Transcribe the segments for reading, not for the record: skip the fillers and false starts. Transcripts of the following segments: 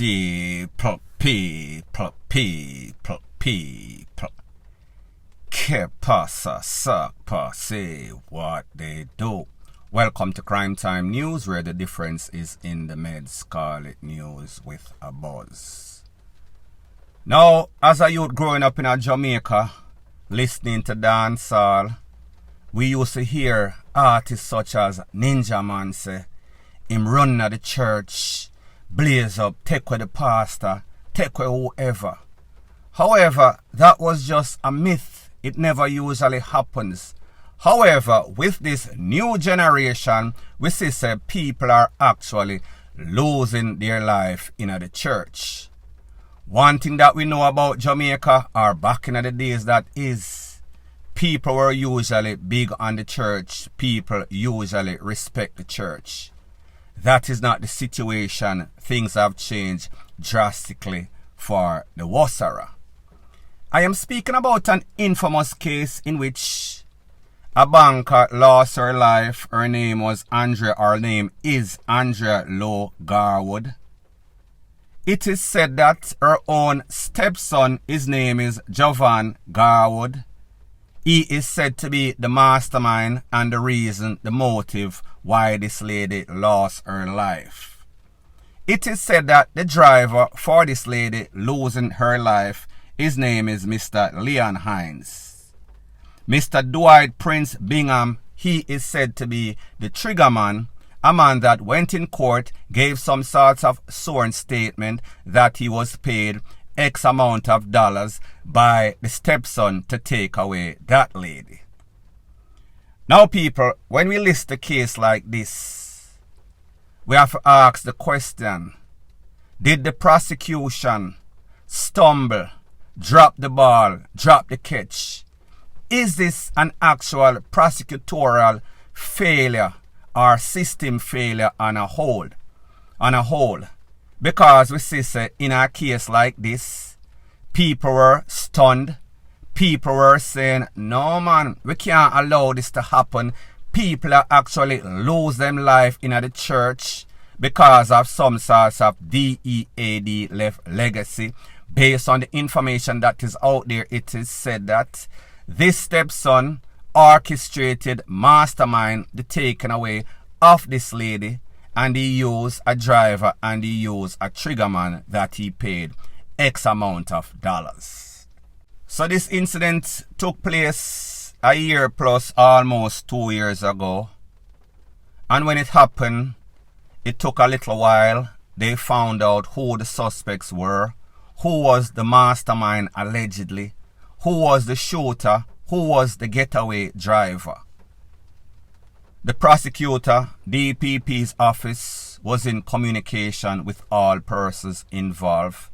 People. Que pasa, suck, say what they do. Welcome to Crime Time News, where the difference is in the meds. Call it news with a buzz. Now, as a youth growing up in Jamaica, listening to dancehall, we used to hear artists such as Ninja Man say, him run at the church, blaze up, take away the pastor, take away whoever. However, that was just a myth. It never usually happens. However, with this new generation, we see that people are actually losing their life in the church. One thing that we know about Jamaica, or back in the days, that is, people were usually big on the church. People usually respect the church. That is not the situation. Things have changed drastically for the Wassara. I am speaking about an infamous case in which a banker lost her life. Her name was Andrea. Her name is Andrea Lowe Garwood. It is said that her own stepson, his name is Jovy Garwood. He is said to be the mastermind and the reason, the motive why this lady lost her life. It is said that the driver for this lady losing her life, his name is Mr. Leon Hines. Mr. Dwight Prince Bingham, he is said to be the trigger man, a man that went in court, gave some sort of sworn statement that he was paid X amount of dollars by the stepson to take away that lady. Now people, when we list a case like this, we have to ask the question, did the prosecution stumble, drop the ball, drop the catch? Is this an actual prosecutorial failure or system failure on a whole? Because we see in a case like this, people were stunned. People were saying, no man, we can't allow this to happen. People are actually lose them life in the church because of some sorts of DEAD left legacy. Based on the information that is out there, it is said that this stepson orchestrated, mastermind the taking away of this lady, and he used a driver and he used a triggerman that he paid X amount of dollars. So this incident took place a year plus almost 2 years ago. And when it happened, it took a little while. They found out who the suspects were, who was the mastermind allegedly, who was the shooter, who was the getaway driver. The prosecutor, DPP's office, was in communication with all persons involved,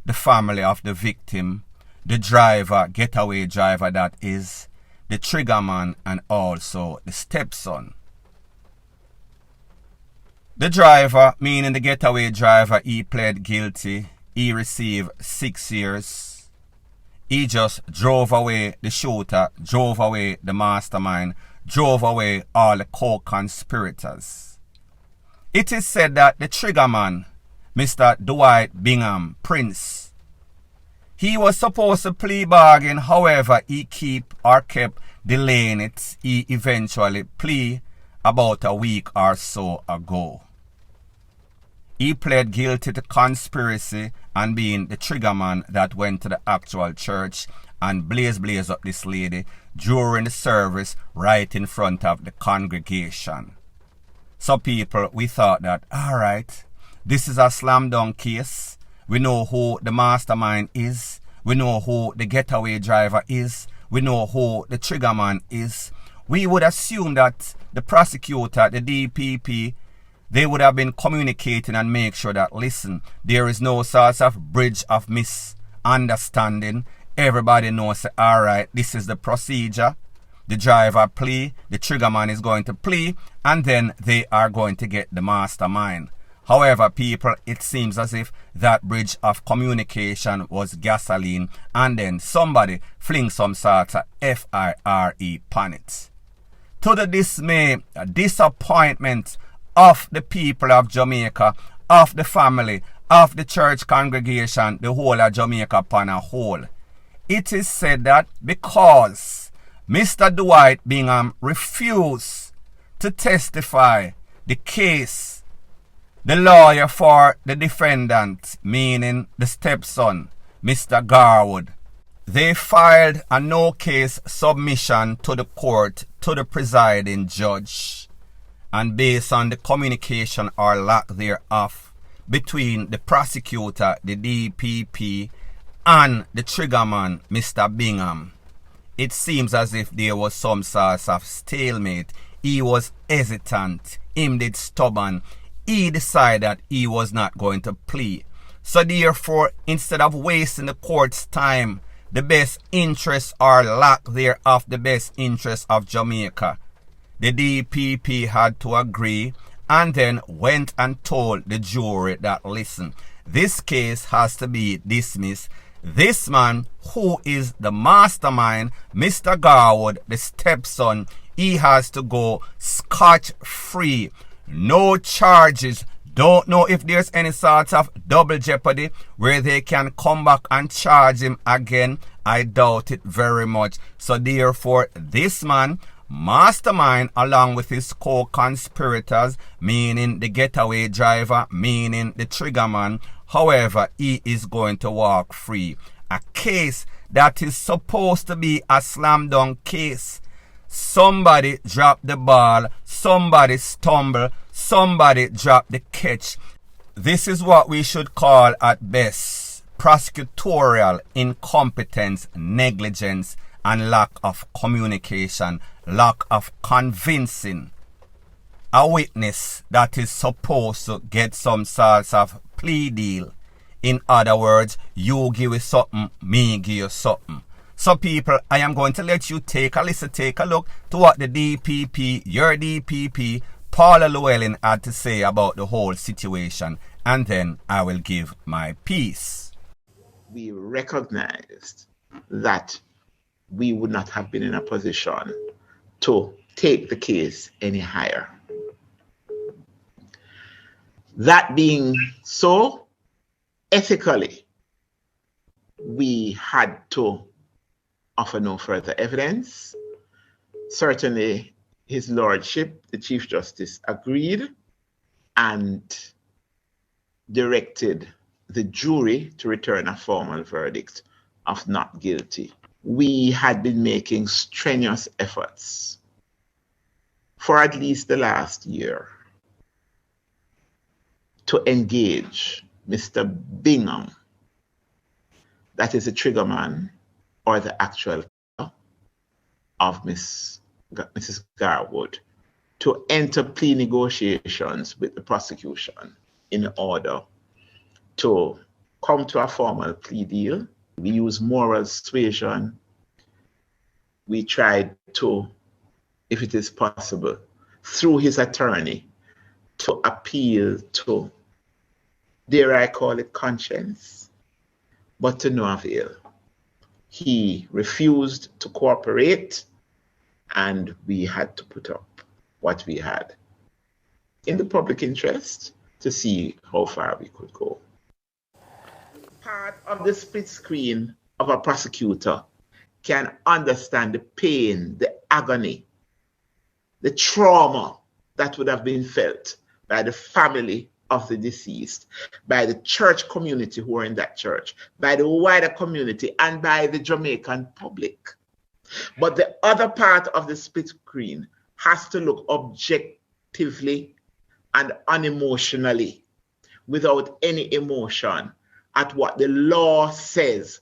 the family of the victim, the driver, getaway driver that is, the triggerman, and also the stepson. The driver, meaning the getaway driver, he pled guilty. He received 6 years. He just drove away the shooter, drove away the mastermind, drove away all the co-conspirators. It is said that the triggerman, Mr. Dwight Bingham Prince, he was supposed to plea bargain. However, he kept delaying it. He eventually plead about a week or so ago. He pled guilty to conspiracy and being the triggerman that went to the actual church and blaze up this lady during the service right in front of the congregation. So people, we thought that, alright, this is a slam dunk case. We know who the mastermind is. We know who the getaway driver is. We know who the triggerman is. We would assume that the prosecutor, the DPP, they would have been communicating and make sure that, listen, there is no sort of bridge of misunderstanding. Everybody knows, alright, this is the procedure. The driver plea, the triggerman is going to plea, and then they are going to get the mastermind. However, people, it seems as if that bridge of communication was gasoline, and then somebody flings some sort of FIRE upon it. To the dismay, disappointment of the people of Jamaica, of the family, of the church congregation, the whole of Jamaica upon a whole. It is said that because Mr. Dwight Bingham refused to testify the case, the lawyer for the defendant, meaning the stepson, Mr. Garwood, they filed a no-case submission to the court, to the presiding judge. And based on the communication or lack thereof between the prosecutor, the DPP, and the triggerman, Mr. Bingham, it seems as if there was some sort of stalemate. He was hesitant. Him did stubborn. He decided that he was not going to plead. So therefore, instead of wasting the court's time, the best interest or lack thereof, the best interest of Jamaica, the DPP had to agree and then went and told the jury that, listen, this case has to be dismissed. This man, who is the mastermind, Mr. Garwood, the stepson, he has to go scotch-free. No charges. Don't know if there's any sort of double jeopardy where they can come back and charge him again. I doubt it very much. So therefore, this man, mastermind, along with his co-conspirators, meaning the getaway driver, meaning the triggerman, however, he is going to walk free. A case that is supposed to be a slam dunk case. Somebody dropped the ball, somebody stumbled, somebody dropped the catch. This is what we should call at best prosecutorial incompetence, negligence, and lack of communication, lack of convincing a witness that is supposed to get some sort of plea deal. In other words, you give us something, me give you something. So people, I am going to let you take a listen, take a look to what the DPP, your DPP, Paula Llewellyn had to say about the whole situation, and then I will give my piece. We recognized that we would not have been in a position to take the case any higher. That being so, ethically, we had to offer no further evidence. Certainly, His Lordship, the Chief Justice, agreed and directed the jury to return a formal verdict of not guilty. We had been making strenuous efforts for at least the last year to engage Mr. Bingham, that is the triggerman or the actual of Mrs. Garwood, to enter plea negotiations with the prosecution in order to come to a formal plea deal. We used moral suasion. We tried to, if it is possible, through his attorney, to appeal to, dare I call it, conscience, but to no avail. He refused to cooperate, and we had to put up what we had in the public interest to see how far we could go. Part of the split screen of a prosecutor can understand the pain, the agony, the trauma that would have been felt by the family of the deceased, by the church community who are in that church, by the wider community, and by the Jamaican public. But the other part of the split screen has to look objectively and unemotionally, without any emotion, at what the law says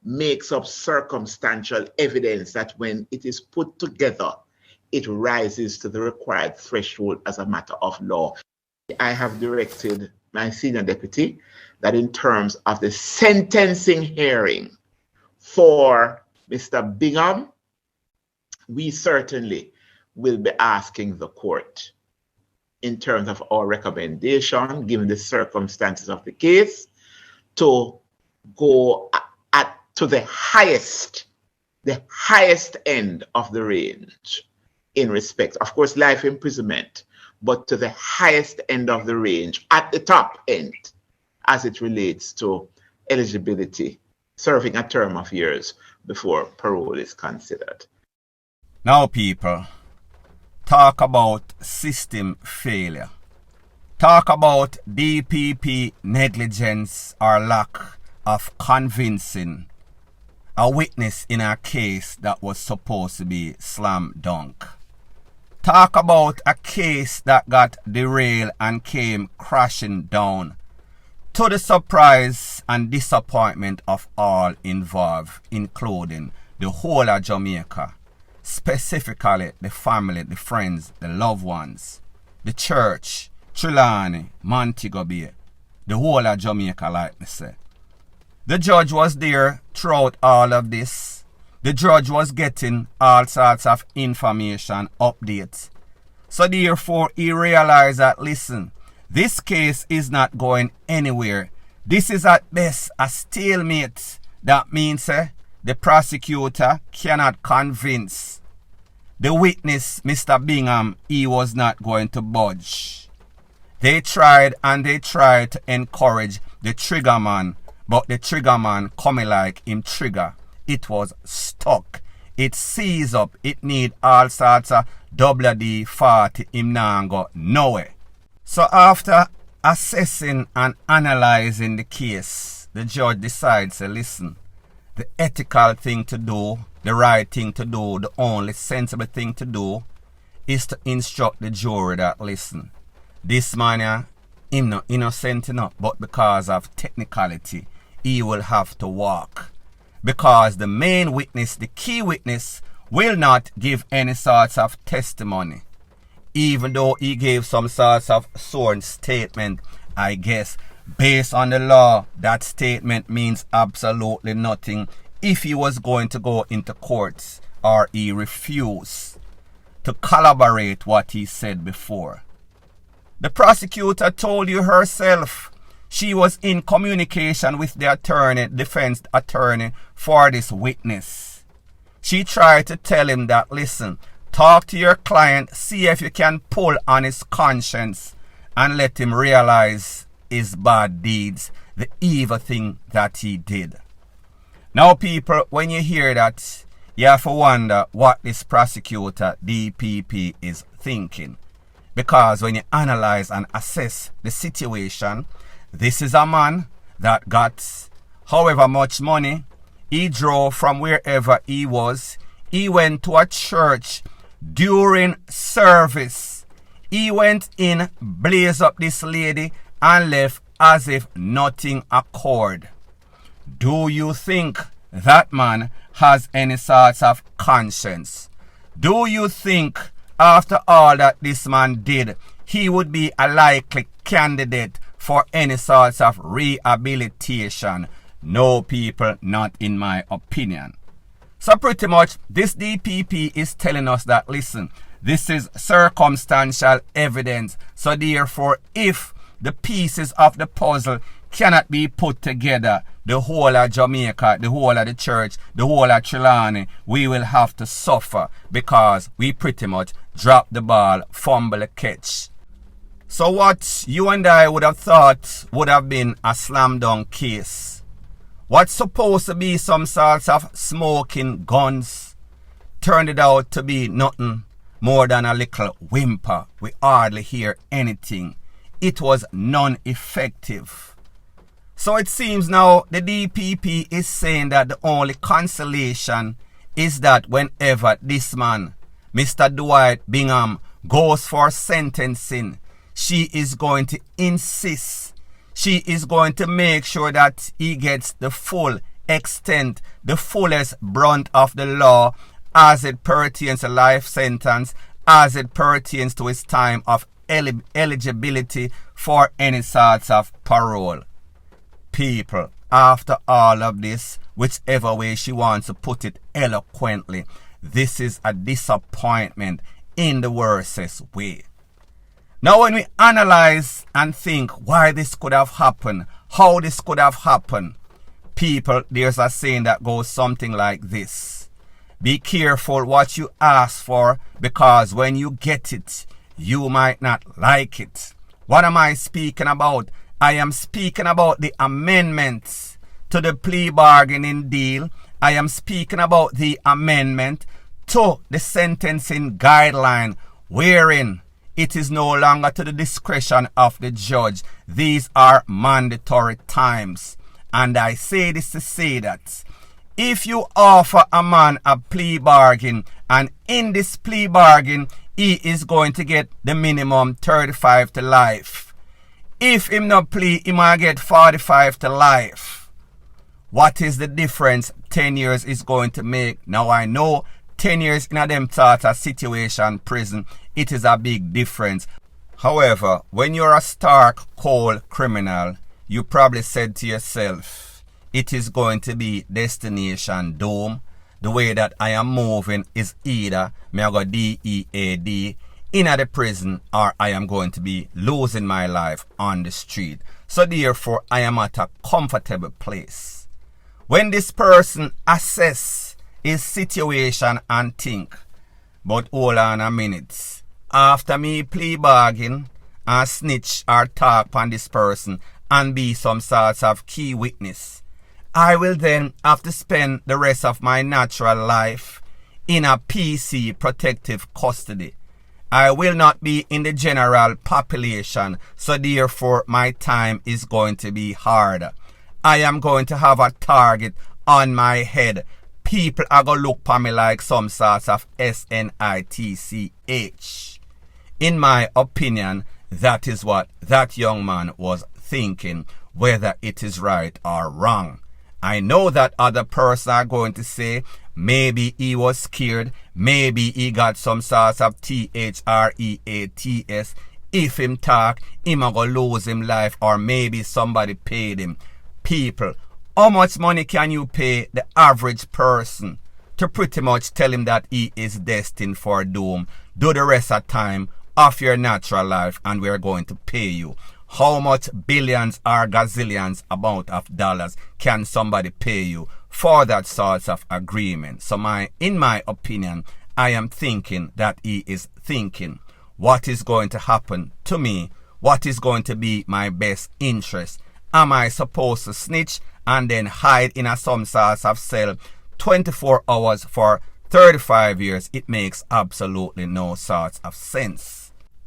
makes up circumstantial evidence that when it is put together, it rises to the required threshold as a matter of law. I have directed my senior deputy that in terms of the sentencing hearing for Mr. Bingham, we certainly will be asking the court in terms of our recommendation, given the circumstances of the case, to go to the highest end of the range in respect, of course, life imprisonment, but to the highest end of the range, at the top end, as it relates to eligibility, serving a term of years before parole is considered. Now, people, talk about system failure. Talk about DPP negligence or lack of convincing a witness in a case that was supposed to be slam dunk. Talk about a case that got derailed and came crashing down, to the surprise and disappointment of all involved, including the whole of Jamaica, specifically the family, the friends, the loved ones, the church, Trelawney, Montego Bay, the whole of Jamaica, like me say. The judge was there throughout all of this. The judge was getting all sorts of information, updates. So therefore, he realized that, listen, this case is not going anywhere. This is at best a stalemate. That means the prosecutor cannot convince the witness, Mr. Bingham, he was not going to budge. They tried and they tried to encourage the trigger man, but the trigger man coming like him trigger. It was stuck. It seized up. It need all sorts of WD-40. Him now go nowhere. So after assessing and analyzing the case, the judge decides to listen. The ethical thing to do, the right thing to do, the only sensible thing to do is to instruct the jury that, listen, this man, him not innocent enough, but because of technicality, he will have to walk. Because the main witness, the key witness, will not give any sorts of testimony. Even though he gave some sorts of sworn statement, I guess, based on the law, that statement means absolutely nothing if he was going to go into courts or he refused to collaborate what he said before. The prosecutor told you herself she was in communication with the attorney, defense attorney for this witness. She tried to tell him that, listen, talk to your client, see if you can pull on his conscience and let him realize his bad deeds, the evil thing that he did. Now, people, when you hear that, you have to wonder what this prosecutor, DPP, is thinking. Because when you analyze and assess the situation, this is a man that got however much money. He drove from wherever he was. He went to a church during service. He went in, blazed up this lady, and left as if nothing occurred. Do you think that man has any sorts of conscience? Do you think after all that this man did, he would be a likely candidate for any sorts of rehabilitation? No, people, not in my opinion. So pretty much this DPP is telling us that, listen, this is circumstantial evidence. So therefore, if the pieces of the puzzle cannot be put together, the whole of Jamaica, the whole of the church, the whole of Trelawney, we will have to suffer because we pretty much drop the ball, fumble a catch. So what you and I would have thought would have been a slam dunk case, what's supposed to be some sorts of smoking guns, turned it out to be nothing more than a little whimper. We hardly hear anything. It was non-effective. So it seems now the DPP is saying that the only consolation is that whenever this man, Mr. Dwight Bingham, goes for sentencing, she is going to insist. She is going to make sure that he gets the full extent, the fullest brunt of the law as it pertains to life sentence, as it pertains to his time of eligibility for any sorts of parole. People, after all of this, whichever way she wants to put it eloquently, this is a disappointment in the worstest way. Now when we analyze and think why this could have happened, how this could have happened, people, there's a saying that goes something like this. Be careful what you ask for, because when you get it, you might not like it. What am I speaking about? I am speaking about the amendments to the plea bargaining deal. I am speaking about the amendment to the sentencing guideline, wherein it is no longer to the discretion of the judge. These are mandatory times. And I say this to say that if you offer a man a plea bargain, and in this plea bargain, he is going to get the minimum 35 to life. If him not plea, he might get 45 to life. What is the difference 10 years is going to make? Now I know 10 years in a them sort of situation, prison, it is a big difference. However, when you're a stark, cold criminal, you probably said to yourself, it is going to be destination doom. The way that I am moving is either me I go DEAD in the prison, or I am going to be losing my life on the street. So therefore, I am at a comfortable place. When this person assess his situation and think, but hold on a minute, after me plea bargain and snitch or talk on this person and be some sorts of key witness, I will then have to spend the rest of my natural life in a PC protective custody. I will not be in the general population, so therefore my time is going to be hard. I am going to have a target on my head. People are going to look for me like some sorts of SNITCH. In my opinion, that is what that young man was thinking, whether it is right or wrong. I know that other person are going to say, maybe he was scared, maybe he got some sorts of THREATS. If him talk, him a go lose him life, or maybe somebody paid him. People, how much money can you pay the average person to pretty much tell him that he is destined for doom? Do the rest of time of your natural life and we're going to pay you. How much billions or gazillions amount of dollars can somebody pay you for that sort of agreement? So in my opinion, I am thinking that he is thinking, what is going to happen to me? What is going to be my best interest? Am I supposed to snitch and then hide in some sort of cell 24 hours for 35 years? It makes absolutely no sort of sense.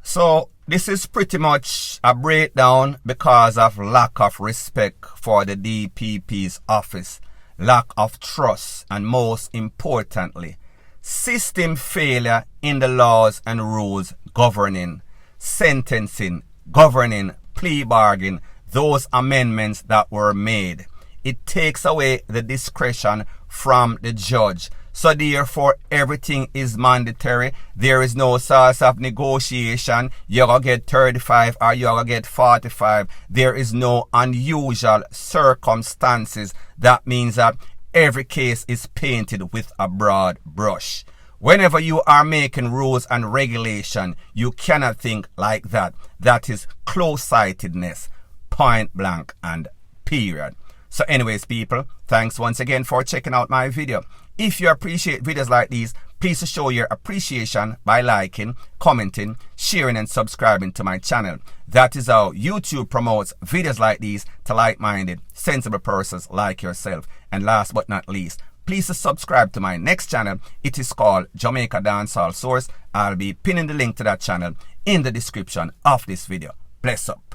So this is pretty much a breakdown because of lack of respect for the DPP's office, lack of trust, and most importantly, system failure in the laws and rules governing sentencing, governing plea bargain, those amendments that were made. It takes away the discretion from the judge. So therefore, everything is mandatory. There is no source of negotiation. You're going to get 35 or you're going to get 45. There is no unusual circumstances. That means that every case is painted with a broad brush. Whenever you are making rules and regulation, you cannot think like that. That is close-sightedness, point blank and period. So anyways, people, thanks once again for checking out my video. If you appreciate videos like these, please show your appreciation by liking, commenting, sharing, and subscribing to my channel. That is how YouTube promotes videos like these to like-minded, sensible persons like yourself. And last but not least, please subscribe to my next channel. It is called Jamaica Dancehall Source. I'll be pinning the link to that channel in the description of this video. Bless up.